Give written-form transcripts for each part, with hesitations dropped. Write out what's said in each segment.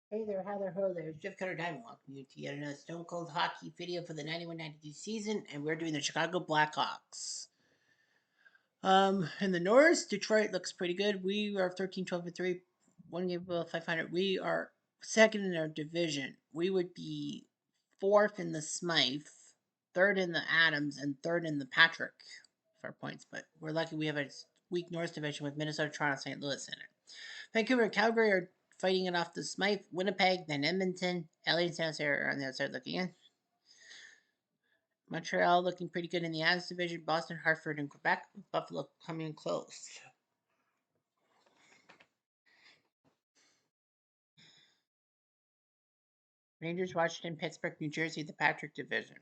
Hey there, how there, ho there. It's Jeff Cutter Diamond. Welcome you to yet another Stone Cold Hockey video for the 91-92 season, and we're doing the Chicago Blackhawks. In the North, Detroit looks pretty good. We are 13, 12, and 3, one game above 500. We are second in our division. We would be fourth in the Smythe, third in the Adams, and third in the Patrick for points. But we're lucky we have a weak North division with Minnesota, Toronto, St. Louis in it. Vancouver and Calgary are fighting it off the Smythe. Winnipeg, then Edmonton. LA and San Jose are on the outside looking in. Montreal looking pretty good in the Adams division. Boston, Hartford, and Quebec. Buffalo coming close. Rangers, Washington, Pittsburgh, New Jersey, the Patrick division.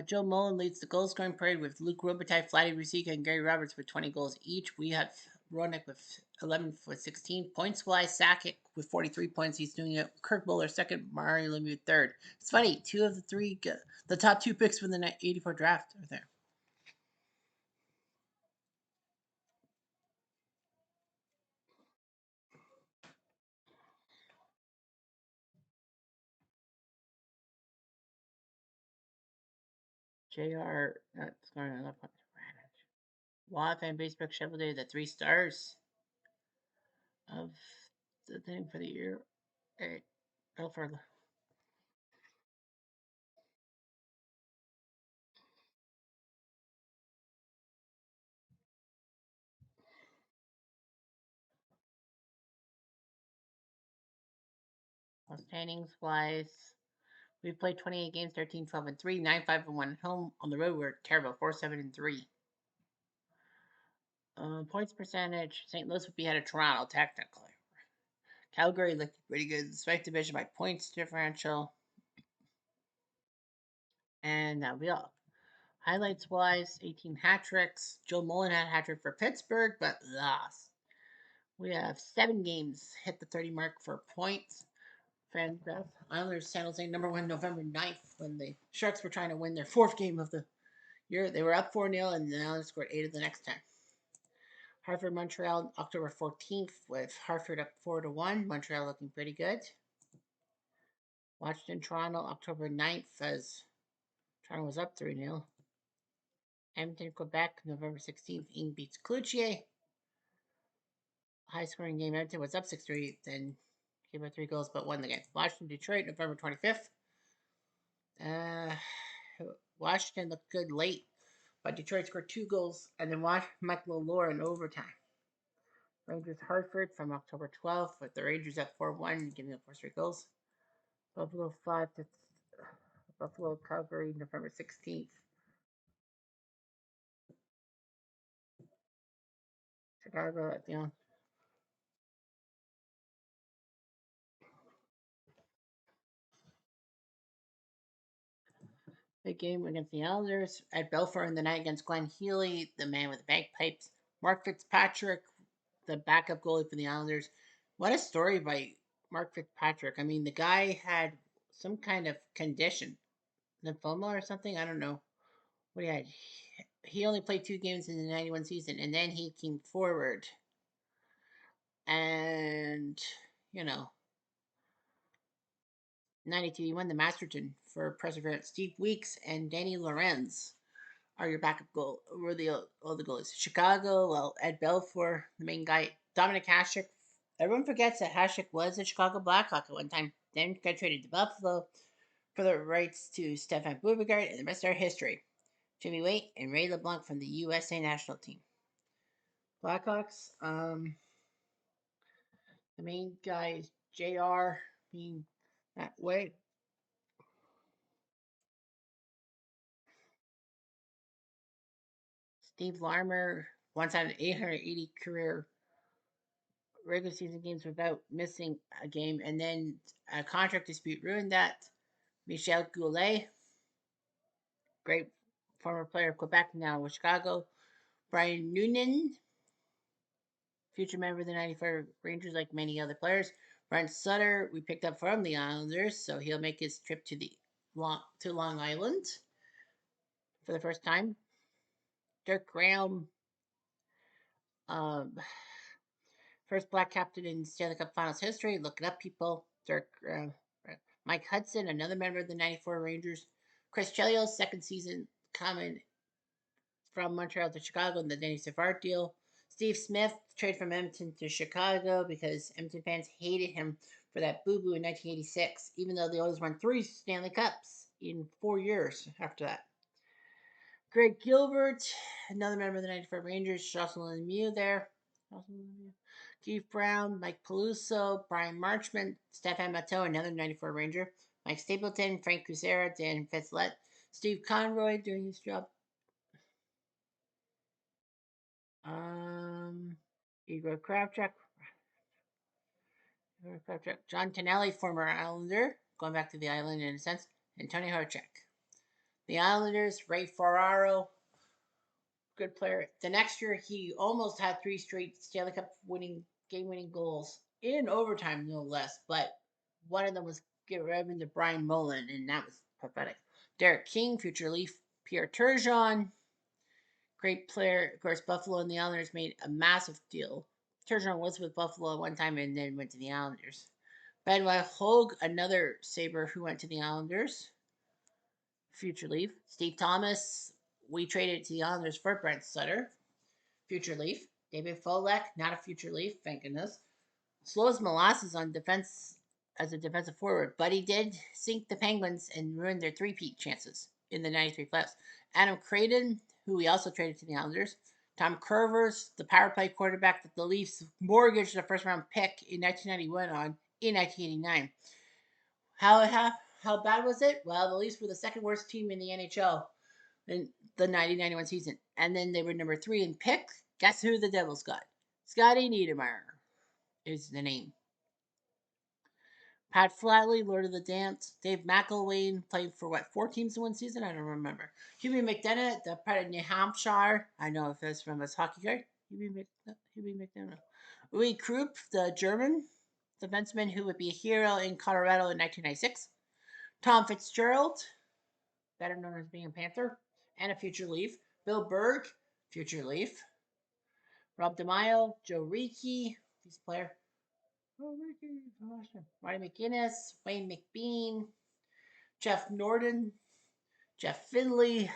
Joe Mullen leads the goal scoring parade with Luke Robitaille, Vladdy Ruzicka, and Gary Roberts with 20 goals each. We have Ronick with 11 with 16 points. Wise Sakic with 43 points. He's doing it. Kirk Bowler second. Mario Lemieux third. It's funny. Two of the three, the top two picks from the '84 draft are there. Jr. That's going to look like Watt and Facebook Chevrolet, the 3 stars of the thing for the year. Hey, Belford. Standings wise, we played 28 games, 13, 12, and 3, 9, 5, and 1 at home. On the road, we're terrible, 4, 7, and 3. Points percentage, St. Louis would be ahead of Toronto, technically. Calgary looked pretty good. The Spike division by points differential. And that'll be all. Highlights wise, 18 hat tricks. Joe Mullen had a hat trick for Pittsburgh, but lost. We have 7 games hit the 30 mark for points. Fangraph Islanders San Jose #1 November 9th when the Sharks were trying to win their 4th game of the year. They were up 4-0 and the Islanders scored 8 of the next 10. Hartford Montreal October 14th with Hartford up 4-1. Montreal looking pretty good. Washington Toronto October 9th as Toronto was up 3-0. Edmonton Quebec November 16th. Ing beats Cloutier. High scoring game. Edmonton was up 6-3, then gave up 3 goals but won the game. Washington Detroit November 25th. Uh, Washington looked good late, but Detroit scored 2 goals and then Michael Lore in overtime. Rangers Hartford from October 12th with the Rangers at 4-1, giving up 4 straight goals. Buffalo 5 to Buffalo Calgary November 16th. Chicago at the big game against the Islanders at Belfour in the night against Glenn Healy, the man with the bagpipes. Mark Fitzpatrick, the backup goalie for the Islanders. What a story by Mark Fitzpatrick. I mean, the guy had some kind of condition, lymphoma or something. I don't know what he had. He only played 2 games in the '91 season, and then he came forward, and you know, '92 he won the Masterton for Perseverance. Steve Weeks and Danny Lorenz are your backup goal. Were the all the goalies. Chicago, well, Ed Belfour, the main guy. Dominic Hasek. Everyone forgets that Hasek was a Chicago Blackhawk at one time. Then got traded to Buffalo for the rights to Stefan Beauregard, and the rest are history. Jimmy Waite and Ray LeBlanc from the USA national team. Blackhawks, the main guy is JR, being that way. Steve Larmer once had an 880 career regular season games without missing a game, and then a contract dispute ruined that. Michel Goulet, great former player of Quebec, now with Chicago. Brian Noonan, future member of the '94 Rangers, like many other players. Brent Sutter, we picked up from the Islanders, so he'll make his trip to Long Island for the first time. Dirk Graham, um, First black captain in Stanley Cup Finals history. Look it up, people. Mike Hudson, another member of the '94 Rangers. Chris Chelios, second season coming from Montreal to Chicago in the Denny Savard deal. Steve Smith traded from Edmonton to Chicago because Edmonton fans hated him for that boo boo in 1986, even though the Oilers won 3 Stanley Cups in 4 years after that. Greg Gilbert, another member of the '94 Rangers. Jocelyn Lemieux there. Keith Brown, Mike Peluso, Brian Marchment, Stefan Matteau, another '94 Ranger. Mike Stapleton, Frank Cusera, Dan Fitzlet, Steve Conroy doing his job. Igor Kravchuk, John Tonelli, former Islander, going back to the island in a sense, and Tony Horchak. The Islanders, Ray Ferraro, good player. The next year, he almost had 3 straight Stanley Cup game-winning goals in overtime, no less. But one of them was given to Brian Mullen, and that was pathetic. Derek King, future Leaf. Pierre Turgeon, great player. Of course, Buffalo and the Islanders made a massive deal. Turgeon was with Buffalo at one time and then went to the Islanders. Benoit Hogue, another Sabre who went to the Islanders. Future Leaf. Steve Thomas, we traded to the Islanders for Brent Sutter. Future Leaf. David Folek, not a future Leaf, thank goodness. Slow as molasses on defense as a defensive forward, but he did sink the Penguins and ruin their three-peat chances in the '93 playoffs. Adam Creighton, who we also traded to the Islanders. Tom Curvers, the power play quarterback that the Leafs mortgaged the first-round pick in 1991 on in 1989. How bad was it? Well, the Leafs were the second worst team in the NHL in the 1991 season. And then they were number 3 in picks. Guess who the Devils got? Scotty Niedermayer is the name. Pat Flatley, Lord of the Dance. Dave McElwain played for 4 teams in one season? I don't remember. Hubie McDonough, the part of New Hampshire. I know if that's from his hockey card. Hubie McDonough. Uwe Krupp, the German defenseman who would be a hero in Colorado in 1996. Tom Fitzgerald, better known as being a Panther, and a future Leaf. Bill Berg, future Leaf. Rob DeMaio, Joe Ricci, he's a player. Marty McGuinness, Wayne McBean, Jeff Norton, Jeff Finley,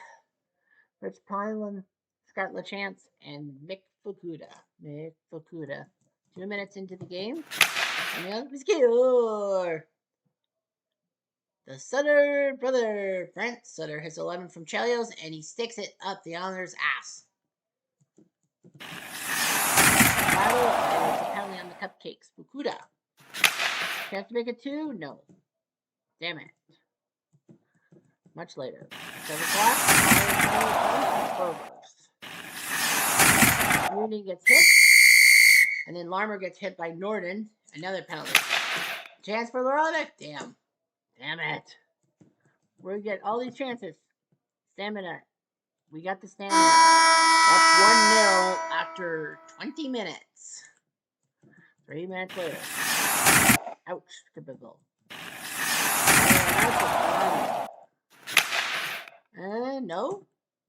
Rich Pineland, Scott LaChance, and Mick Fukuda. 2 minutes into the game, and the other was Gaylor. The Sutter brother, Brent Sutter, hits 11 from Chelios, and he sticks it up the Islanders' ass. Battle, and it's a penalty on the cupcakes. Fukuda. Chance to make it 2? No. Damn it. Much later. 7 o'clock. Rooney gets hit. And then Larmer gets hit by Norton. Another penalty. Chance for Loronic. Damn it. We get all these chances. Stamina. We got the stamina. That's 1-0 after 20 minutes. 3 minutes later. Ouch, typical.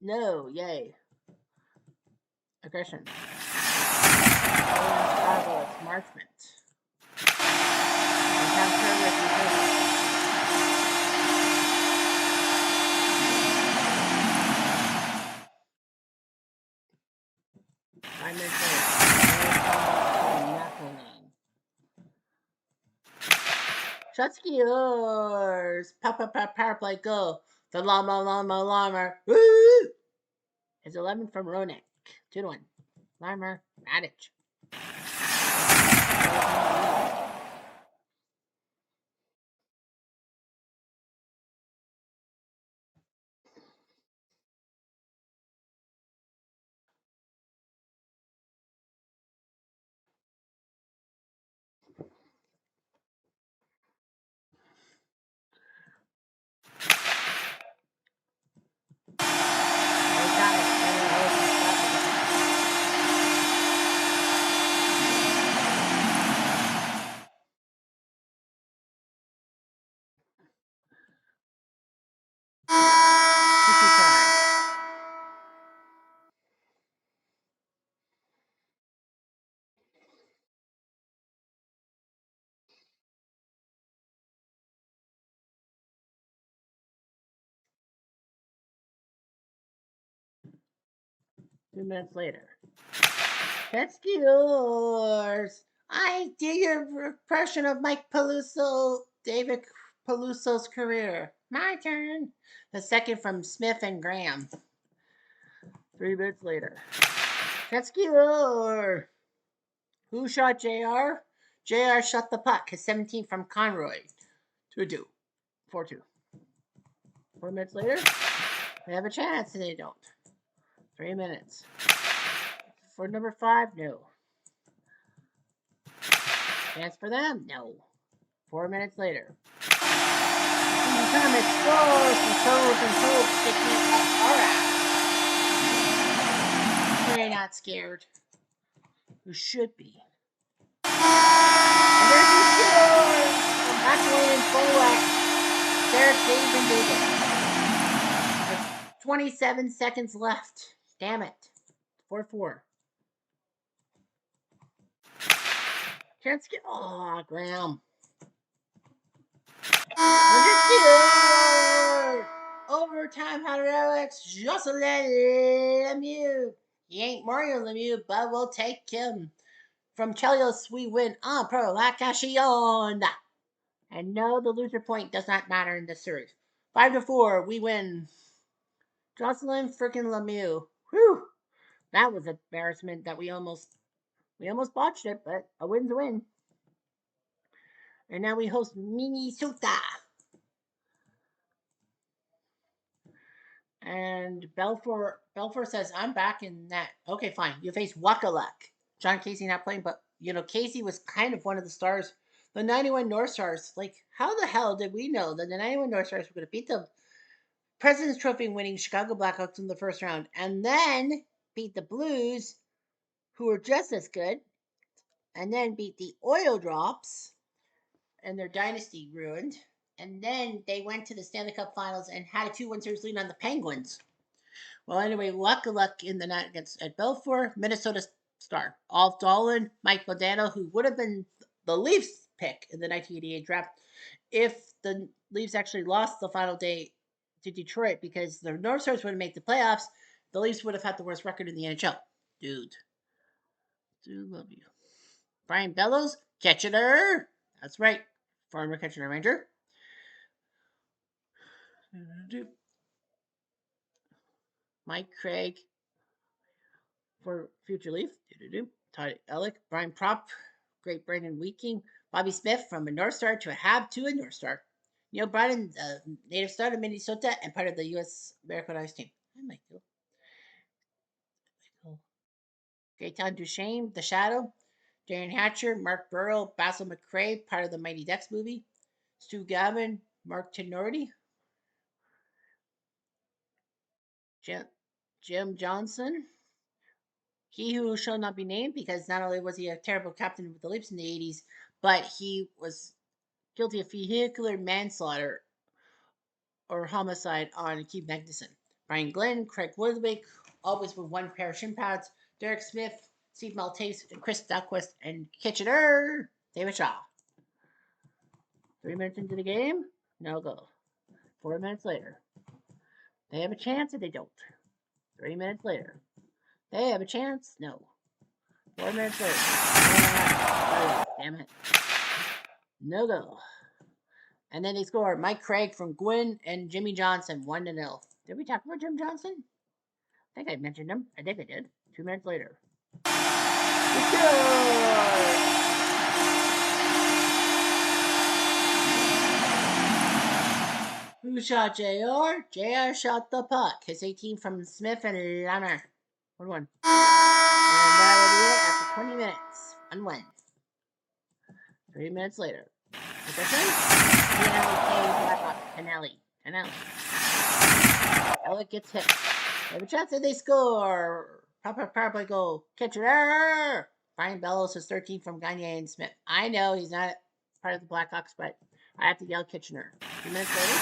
No, yay. Aggression. Chicago, it's Marchment. I mentioned Shutsky yours. Power play go. The Llama. Woo! It's 11 from Roenick. 2-1. Larmer, Radich. 2 minutes later. That's yours. I did your impression of Mike Peluso, David Peluso's career. My turn. The second from Smith and Graham. 3 minutes later. That's yours. Who shot JR? JR shot the puck. His 17 from Conroy. 2-2. 4-2. 4 minutes later. They have a chance and they don't. 3 minutes. For number 5, no. Chance for them? No. 4 minutes later. Thomas scores from Cove and Hope, sticking it up our ass. We're not scared. You should be. And there's the scores from McElwain and Bullock. Derek David. There's 27 seconds left. Damn it. 4-4. Can't skip. Oh, Graham. Overtime hydraulics, Jocelyn Lemieux. He ain't Mario Lemieux, but we'll take him. From Chelios, we win on prolongation. And no, the loser point does not matter in this series. 5-4, we win. Jocelyn freaking Lemieux. Whew. That was an embarrassment that we almost botched it, but a win's a win. And now we host Minnesota. And Belfour says, I'm back in that. Okay, fine. You face Wakaluk. John Casey not playing, but, Casey was kind of one of the stars. The 91 North Stars. Like, how the hell did we know that the 91 North Stars were going to beat the President's Trophy winning Chicago Blackhawks in the first round and then beat the Blues, who were just as good, and then beat the Oil Drops and their dynasty ruined. And then they went to the Stanley Cup Finals and had a 2-1 series lead on the Penguins. Well, anyway, luck in the night against at Belfour, Minnesota star. Alf Dolan, Mike Modano, who would have been the Leafs pick in the 1988 draft if the Leafs actually lost the final day to Detroit because the North Stars would have made the playoffs. The Leafs would have had the worst record in the NHL. Dude. Do love you. Brian Bellows, Kitchener. That's right. Former Kitchener Ranger. Mike Craig for Future Leaf. Todd Ellick, Brian Propp, Great Brandon Weeking, Bobby Smith from a North Star to a Hab to a North Star. Neil Bryden, native star of Minnesota and part of the U.S. American Ice team. Hi, Michael. Gaetan Duchesne, The Shadow. Darren Hatcher, Mark Burrow, Basil McRae, part of the Mighty Ducks movie. Stu Gavin, Mark Tenorti. Jim Johnson. He who shall not be named because not only was he a terrible captain with the Leafs in the 80s, but he was guilty of vehicular manslaughter or homicide on Keith Magnuson. Brian Glenn, Craig Woodwick, always with one pair of shin pads. Derek Smith, Steve Maltese, and Chris Duckquist, and Kitchener, David Shaw. 3 minutes into the game, no goal. 4 minutes later, they have a chance or they don't. 3 minutes later, they have a chance, no. 4 minutes later, damn it, no goal. And then they score Mike Craig from Gwynn and Jimmy Johnson, 1-0. Did we talk about Jim Johnson? I think I mentioned him. I think I did. 2 minutes later. Who shot JR? JR shot the puck. His 18 from Smith and Lammer. 1-1. And that will be it after 20 minutes. 1-1. 3 minutes later. Possession? Canelli. Elliott gets hit. They have a chance and they score. Power play goal. Kitchener. Brian Bellows is 13 from Gagne and Smith. I know he's not part of the Blackhawks, but I have to yell Kitchener. 2 minutes later.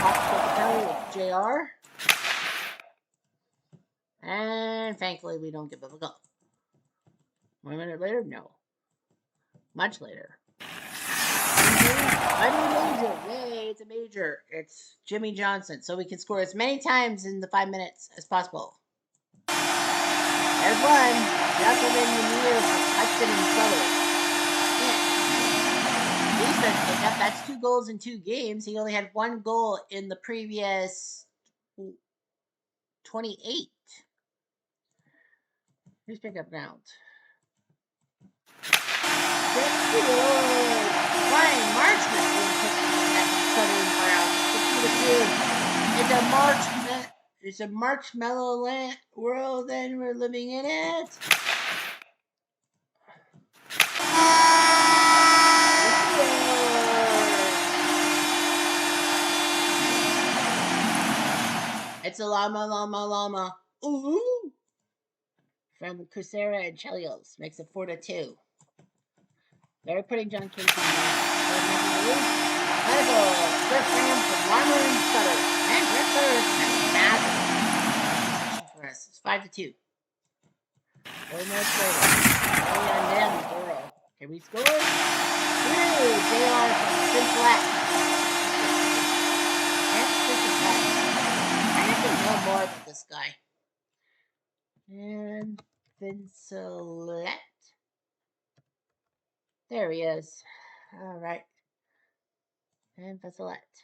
Off with JR. And thankfully we don't give up a goal. 1 minute later, no. Much later. Major. Yay, it's a major. It's Jimmy Johnson. So we can score as many times in the 5 minutes as possible. There's one. Jacqueline Lanier from Hudson and Southern. Yeah. Decent pickup. That's 2 goals in 2 games. He only had 1 goal in the previous 28. Who's pickup now? Brian Marchman being picked up that Southern Brown. 6-2. It's a marshmallow world and we're living in it. It's a llama, llama, llama. Ooh. From Cusera and Chelios. Makes it 4-2. They're putting John King on that. Let it go. First ram from Warmer and Sutter. And Griff Sutter is massive. For us. It's 5-2. 4 minutes later. Early on down the Doro. Can we score? Woo! JR from Cincinnati. And Cincinnati. I have to know more about this guy. And Vincelette. There he is. All right. And Vincelette.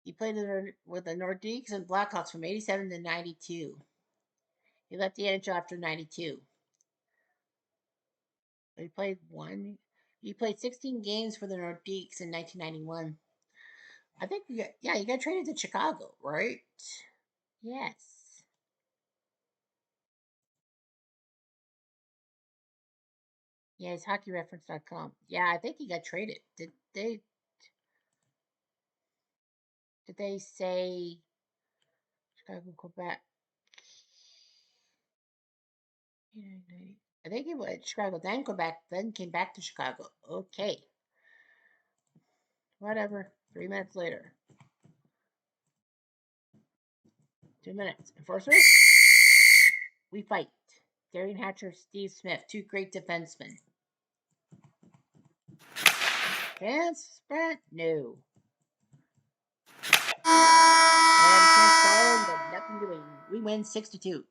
He played with the Nordiques and Blackhawks from 87 to 92. He left the NHL after 92. He played 16 games for the Nordiques in 1991. I think he got traded to Chicago, right? Yes. Yeah, it's hockeyreference.com. Yeah, I think he got traded. Did they say Chicago, Quebec? I think he went Chicago, then Quebec, then came back to Chicago. Okay. Whatever. 3 minutes later. 2 minutes. Enforcer? We fight. Darian Hatcher, Steve Smith, 2 great defensemen. Chance sprint? No. And but nothing doing. We win 6-2.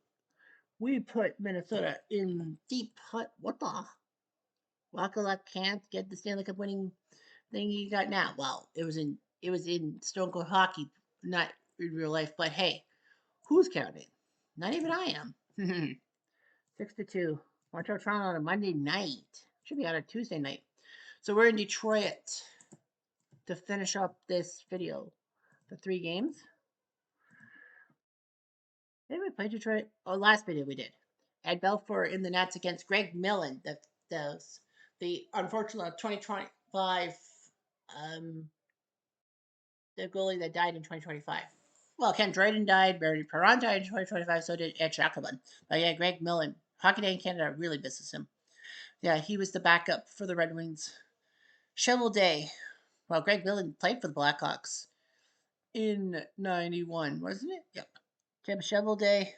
We put Minnesota in deep cut. What the? Wakalak can't get the Stanley Cup winning thing you got now. Well, it was in Stone Cold Hockey, not in real life. But hey, who's counting? Not even I am. 6-2. Montreal Toronto on a Monday night. Should be on a Tuesday night. So we're in Detroit to finish up this video. The 3 games. Did we play Detroit? Oh, last video we did. Ed Belfour in the nets against Greg Millen. The unfortunate 2025 the goalie that died in 2025. Well, Ken Dryden died, Barry Perron died in 2025, so did Ed Jacobin. But yeah, Greg Millen. Hockey Day in Canada really misses him. Yeah, he was the backup for the Red Wings. Shovel Day. Well, Greg Millen played for the Blackhawks in 91, wasn't it? Yep. Tim Shovel Day.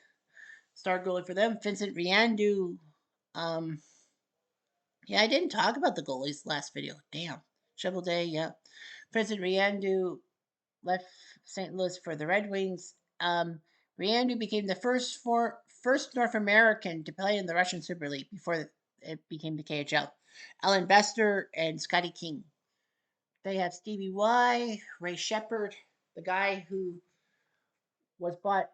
Star goalie for them. Vincent Riandu. Yeah, I didn't talk about the goalies last video. Damn. Shovel Day, yeah. Vincent Riandu left St. Louis for the Red Wings. Riandu became the first North American to play in the Russian Super League before it became the KHL. Alan Bester and Scotty King. They have Stevie Y, Ray Shepard, the guy who was bought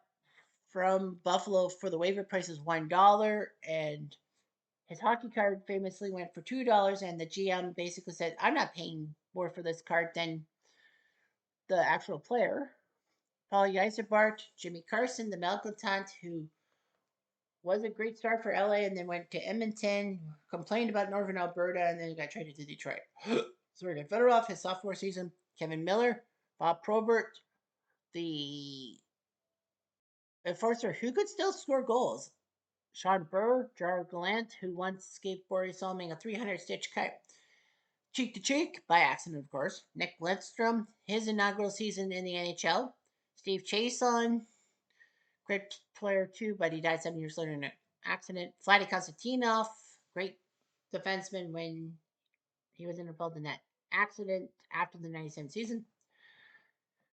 from Buffalo for the waiver price is $1, and his hockey card famously went for $2, and the GM basically said, "I'm not paying more for this card than the actual player." Paul Yserbart, Jimmy Carson, the Malcontent, who was a great star for LA and then went to Edmonton, complained about Northern Alberta, and then got traded to Detroit. Sergei Fedorov, his sophomore season, Kevin Miller, Bob Probert, the enforcer who could still score goals. Sean Burr, Gerard Gallant, who once gave Boris Solming a 300 stitch cut cheek to cheek, by accident, of course. Nick Lidstrom, his inaugural season in the NHL. Steve Chason, great player too, but he died 7 years later in an accident. Vladdy Konstantinov, great defenseman when he was involved in that accident after the 97 season.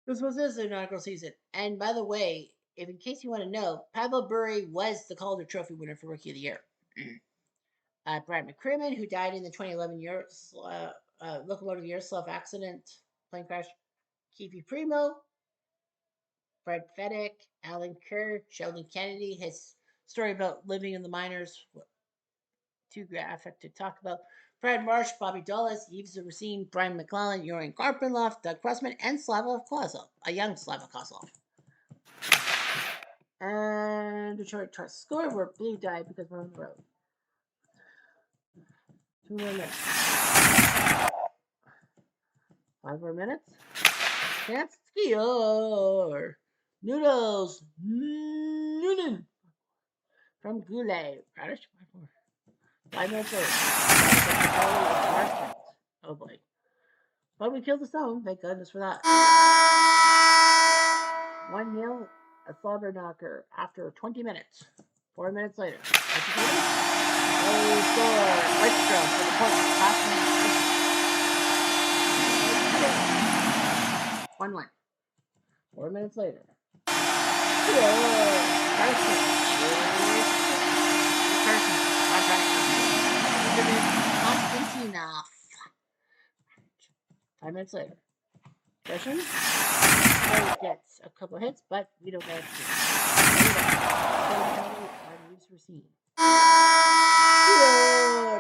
This was his inaugural season. And by the way, if in case you want to know, Pavel Bure was the Calder Trophy winner for Rookie of the Year. Brad McCrimmon, who died in the 2011 locomotive Yaroslav accident, plane crash. Keefe Primo, Fred Fedek, Alan Kerr, Sheldon Kennedy. His story about living in the miners, too graphic to talk about. Fred Marsh, Bobby Dulles, Yves Racine, Brian McClellan, Yoran Karpenloff, Doug Pressman, and Slava Kozlov, a young Slava Kozlov. And Detroit tries to score where Blue died because we're on the road. 2 more minutes. 5 more minutes. Can't score. Noodles. Noonan. From Goulet. Radish. 5 minutes later. Oh boy. But we killed the stone. Thank goodness for that. 1-0. A slobber knocker after 20 minutes. 4 minutes later. Oh, score. Whitestrom for the point. 1-1. 4 minutes later. Carson. Konstantinov. 5 minutes later. Sessions. Gets a couple hits, but we don't get it.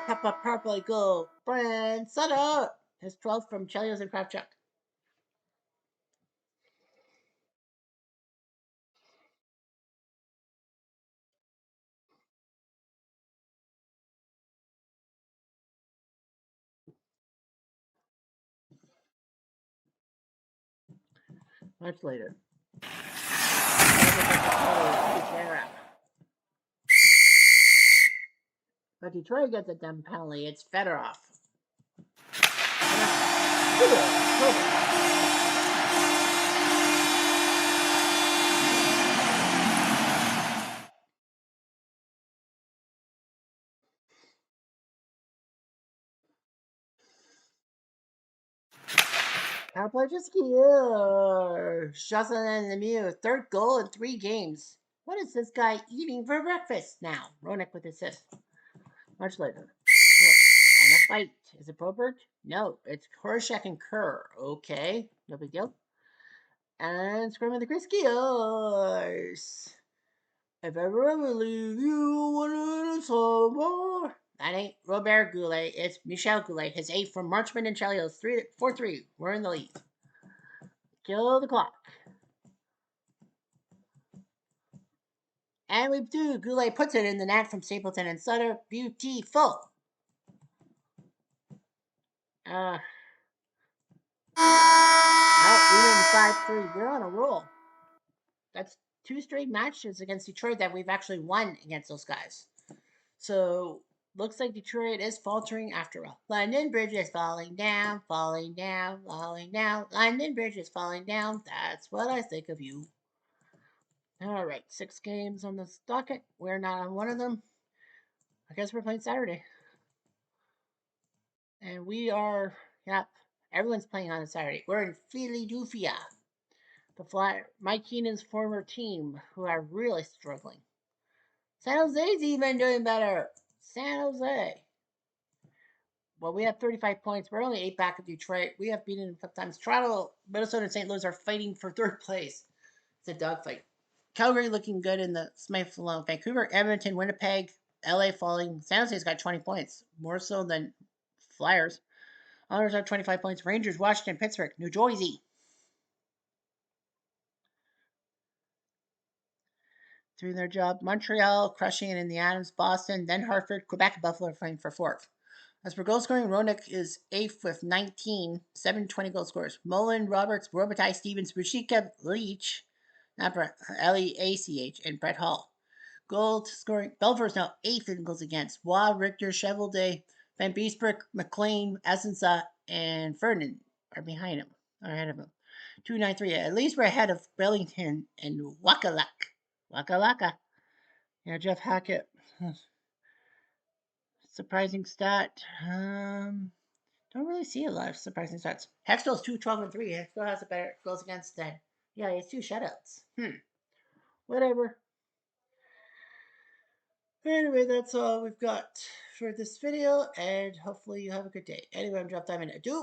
Papa Purple goal. Brand Sutter. His 12th from Chelios and Kravchuk. Much later. But Detroit gets a dumb penalty. It's Fedorov. Power play just here. Jocelyn Lemieux, 3rd goal in 3 games. What is this guy eating for breakfast now? Roenick with assist. Much later. And a fight. Is it Probert? No, it's Horshak and Kerr. Okay, no big deal. And scrum of the Griskiers. If ever I will leave you, one so more. That ain't Robert Goulet. It's Michel Goulet. His 8 from Marchman and Chelios. 4-3. We're in the lead. Kill the clock. And we do. Goulet puts it in the net from Stapleton and Sutter. Beautiful. We win 5-3. We're on a roll. That's 2 straight matches against Detroit that we've actually won against those guys. So, looks like Detroit is faltering after all. London Bridge is falling down, falling down, falling down. London Bridge is falling down. That's what I think of you. All right, 6 games on the docket. We're not on one of them. I guess we're playing Saturday. And we are, yep, everyone's playing on a Saturday. We're in Philadelphia. Mike Keenan's former team, who are really struggling. San Jose's even doing better. San Jose. Well, we have 35 points. We're only 8 back of Detroit. We have beaten them 5 times. Toronto, Minnesota, and St. Louis are fighting for 3rd place. It's a dogfight. Calgary looking good in the Smythe alone. Vancouver, Edmonton, Winnipeg, LA falling. San Jose's got 20 points, more so than Flyers. Others have 25 points. Rangers, Washington, Pittsburgh, New Jersey. Doing their job. Montreal crushing it in the Adams, Boston, then Hartford, Quebec, and Buffalo fighting for 4th. As for goal scoring, Roenick is 8th with 19, 720 goal scorers. Mullen, Roberts, Robitaille, Stevens, Bushika, Leach, Leach, and Brett Hall. Goal scoring, Belfour's now 8th in goals against. Waugh, Richter, Chevalday, Van Beesbrook, McLean, Essensa, and Ferdinand are behind him, or ahead of him. 293. At least we're ahead of Bellington and Wakalak. Wakalaka. Yeah, Jeff Hackett. Surprising stat. Don't really see a lot of surprising stats. Hextall's 2-12-3. Hextall has a better goals against than. Yeah, he has 2 shutouts. Whatever. Anyway, that's all we've got for this video, and hopefully you have a good day. Anyway, I'm Drop Diamond. Adieu.